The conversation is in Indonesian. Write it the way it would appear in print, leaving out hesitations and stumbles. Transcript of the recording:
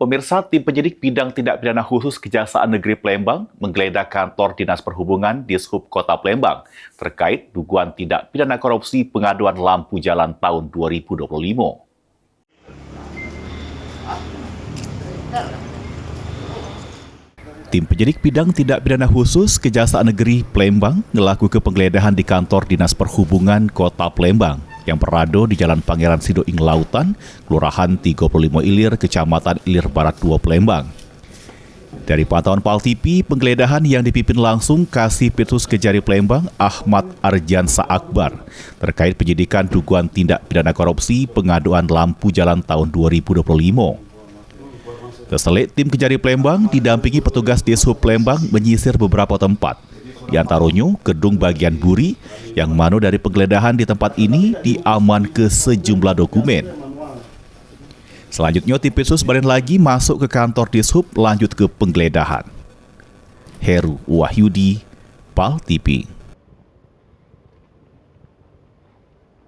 Pemirsa, tim penyidik bidang tindak pidana khusus Kejaksaan Negeri Palembang menggeledah kantor Dinas Perhubungan Dishub Kota Palembang terkait dugaan tindak pidana korupsi pengaduan lampu jalan tahun 2025. Tim penyidik bidang tindak pidana khusus Kejaksaan Negeri Palembang melakukan penggeledahan di kantor Dinas Perhubungan Kota Palembang yang berada di Jalan Pangeran Sidoing Lautan, Kelurahan 35 Ilir, Kecamatan Ilir Barat 2 Palembang. Dari pantauan PAL TV, penggeledahan yang dipimpin langsung Kasih Petrus Kejari Palembang, Ahmad Arjansa Akbar, terkait penyidikan dugaan tindak pidana korupsi pengaduan lampu jalan tahun 2025. Setelah tim Kejari Palembang didampingi petugas Dishub Palembang menyisir beberapa tempat, di antaranya gedung bagian buri yang mana dari penggeledahan di tempat ini diaman ke sejumlah dokumen. Selanjutnya tim Petrus balik lagi masuk ke kantor Dishub lanjut ke penggeledahan. Heru Wahyudi, PAL TV.